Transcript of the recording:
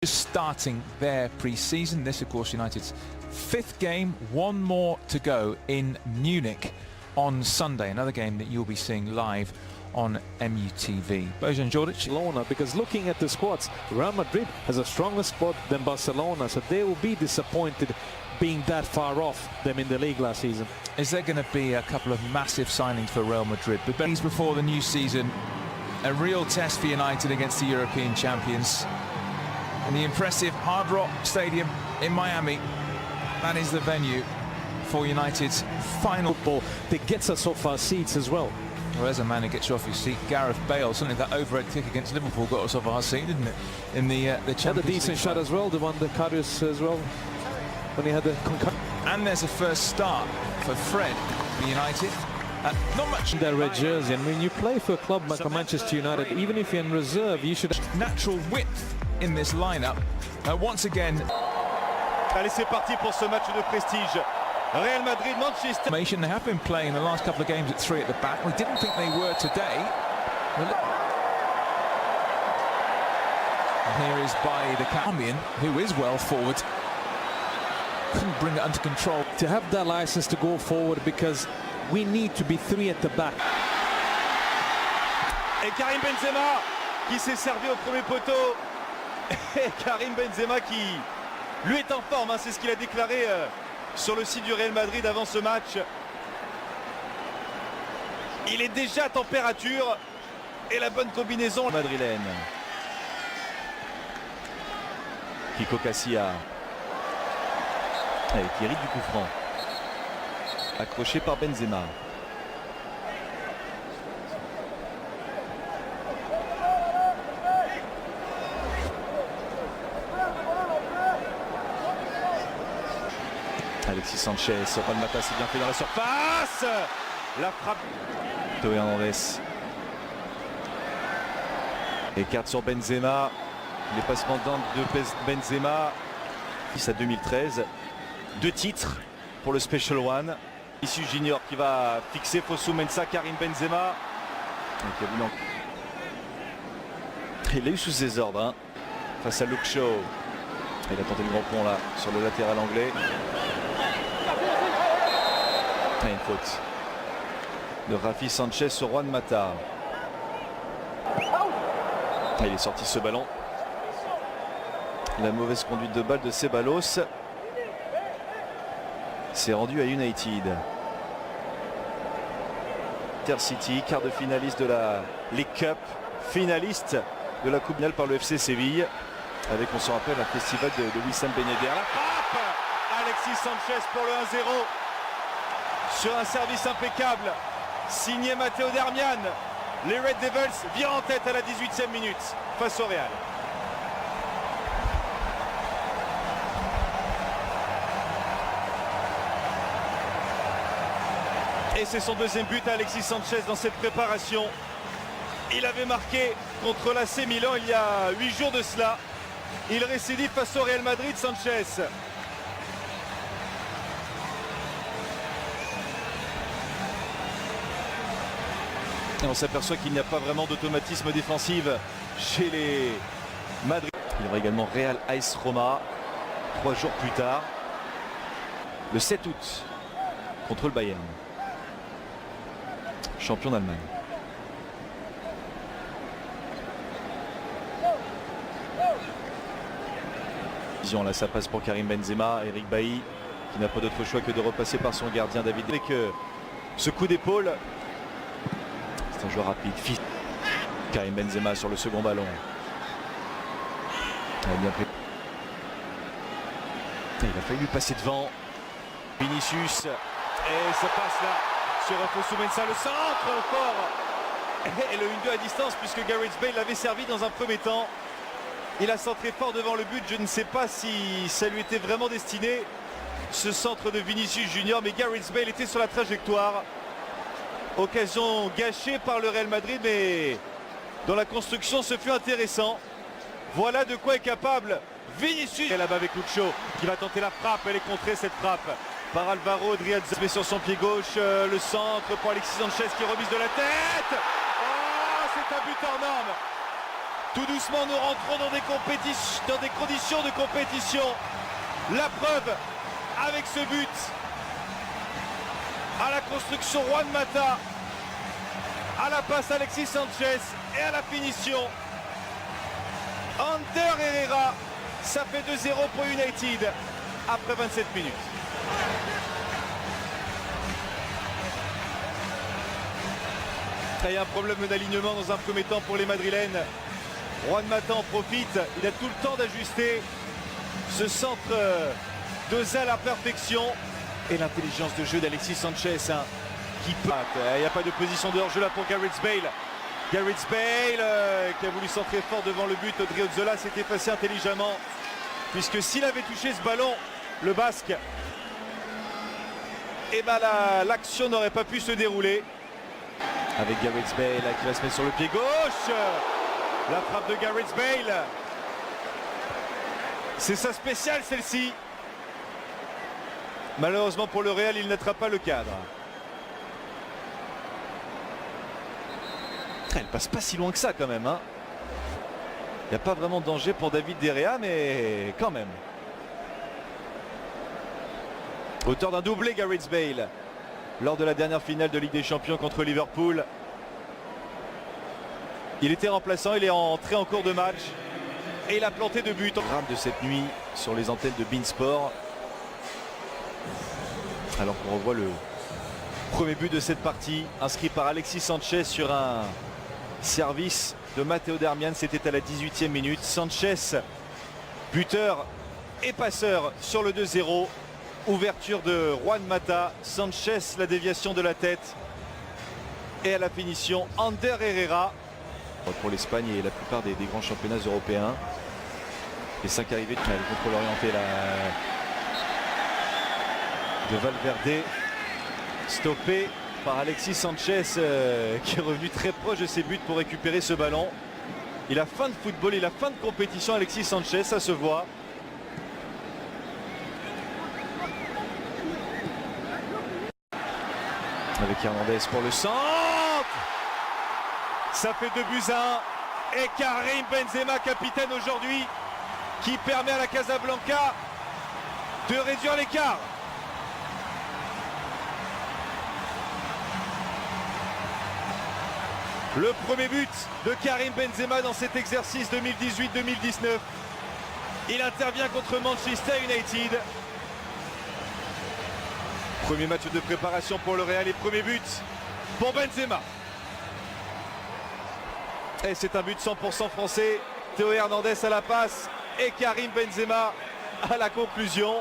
Starting their pre-season. This, of course, United's fifth game, one more to go in Munich on Sunday. Another game that you'll be seeing live on MUTV. Bojan Djordjic. Barcelona, because looking at the squads, Real Madrid has a stronger squad than Barcelona, so they will be disappointed being that far off them in the league last season. Is there going to be a couple of massive signings for Real Madrid? But days before the new season, a real test for United against the European champions. And the impressive Hard Rock Stadium in Miami, that is the venue for United's final Football that gets us off our seats as well. Well, there's a man who gets you off your seat, Gareth Bale. Something that overhead kick against Liverpool got us off our seat, didn't it? In the Champions Had a decent League shot as well, the one that Karius as well, when he had the concussion. And there's a first start for Fred, for United. Not much in their red jersey, and when you play for a club like Manchester United, even if you're in reserve, you should natural width in this lineup. Once again, allez, c'est parti pour ce match de prestige. Real Madrid, Manchester. They have been playing the last couple of games at three at the back. We didn't think they were today. And here is by the Colombian, who is well forward. Couldn't bring it under control. To have that license to go forward, because we need to be three at the back. Et Karim Benzema qui s'est servi au premier poteau. Et Karim Benzema qui lui est en forme, hein, c'est ce qu'il a déclaré sur le site du Real Madrid avant ce match. Il est déjà à température et la bonne combinaison madrilène. Kiko Casilla. Et qui hérite du coup franc. Accroché par Benzema. Alexis Sanchez, Juan Mata s'est bien fait dans la surface. La frappe. Théo Hernandez. Écarte sur Benzema. Les passements d'Inde de Benzema. 10 à 2013. 2 titres pour le Special One. Vinicius Junior qui va fixer Fosu Mensah, Karim Benzema. Il l'a eu sous ses ordres, hein, face à Luke Shaw. Il a tenté le grand pont là sur le latéral anglais. Et une faute de Rafi Sanchez sur Juan Mata. Il est sorti ce ballon. La mauvaise conduite de balle de Ceballos. C'est rendu à United. Intercity, quart de finaliste de la League Cup, finaliste de la Coupe Mondiale par le FC Séville, avec, on se rappelle, un festival de Wissam Ben Yedder. La frappe, Alexis Sanchez pour le 1-0 sur un service impeccable signé Matteo Darmian. Les Red Devils virent en tête à la 18e minute face au Real. Et c'est son deuxième but à Alexis Sanchez dans cette préparation. Il avait marqué contre l'AC Milan il y a 8 jours de cela. Il récidive face au Real Madrid, Sanchez. Et on s'aperçoit qu'il n'y a pas vraiment d'automatisme défensif chez les Madrid. Il y aura également Real AS Roma 3 jours plus tard, le 7 août, contre le Bayern, champion d'Allemagne. Là, ça passe pour Karim Benzema, Eric Bailly qui n'a pas d'autre choix que de repasser par son gardien David. Avec ce coup d'épaule, c'est un joueur rapide. Karim Benzema sur le second ballon. Il a bien pris. Il a failli lui passer devant. Vinicius. Et ça passe là sur Fosu Mensah. Le centre fort. Et le 1-2 à distance puisque Gareth Bale l'avait servi dans un premier temps. Il a centré fort devant le but. Je ne sais pas si ça lui était vraiment destiné, ce centre de Vinicius Junior. Mais Gareth Bale était sur la trajectoire. Occasion gâchée par le Real Madrid, mais dans la construction, ce fut intéressant. Voilà de quoi est capable Vinicius. Et là-bas avec Luke Shaw qui va tenter la frappe. Elle est contrée, cette frappe, par Alvaro Driazza. Mais sur son pied gauche, le centre pour Alexis Sanchez qui remise de la tête. Oh, c'est un but hors norme. Tout doucement, nous rentrons dans des conditions de compétition. La preuve avec ce but. À la construction, Juan Mata. À la passe, Alexis Sanchez. Et à la finition, Ander Herrera. Ça fait 2-0 pour United après 27 minutes. Il y a un problème d'alignement dans un premier temps pour les Madrilènes. Juan Mata en profite, il a tout le temps d'ajuster ce centre de Zal à perfection. Et l'intelligence de jeu d'Alexis Sanchez qui peut... Il n'y a pas de position de hors-jeu là pour Gareth Bale. Gareth Bale qui a voulu centrer fort devant le but. Odriozola s'est effacé intelligemment. Puisque s'il avait touché ce ballon, le Basque, et ben l'action n'aurait pas pu se dérouler. Avec Gareth Bale qui va se mettre sur le pied gauche. La frappe de Gareth Bale. C'est sa spéciale celle-ci. Malheureusement pour le Real, il n'attrape pas le cadre. Elle passe pas si loin que ça quand même. Il n'y a pas vraiment de danger pour David De Gea, mais quand même. Auteur d'un doublé, Gareth Bale, lors de la dernière finale de Ligue des Champions contre Liverpool. Il était remplaçant, il est entré en cours de match et il a planté 2 buts. Drame de cette nuit sur les antennes de beIN Sport. Alors qu'on revoit le premier but de cette partie, inscrit par Alexis Sanchez sur un service de Matteo Darmian. C'était à la 18e minute. Sanchez, buteur et passeur sur le 2-0. Ouverture de Juan Mata. Sanchez, la déviation de la tête. Et à la finition, Ander Herrera. Pour l'Espagne et la plupart des grands championnats européens. Les 5 arrivées, le contrôle orienté là, de Valverde. Stoppé par Alexis Sanchez qui est revenu très proche de ses buts pour récupérer ce ballon. Il a faim de football, il a faim de compétition, Alexis Sanchez, ça se voit. Avec Hernandez pour le centre. Ça fait 2-1. Et Karim Benzema, capitaine aujourd'hui, qui permet à la Casablanca de réduire l'écart. Le premier but de Karim Benzema dans cet exercice 2018-2019. Il intervient contre Manchester United. Premier match de préparation pour le Real et premier but pour Benzema. Et c'est un but 100% français. Théo Hernandez à la passe et Karim Benzema à la conclusion.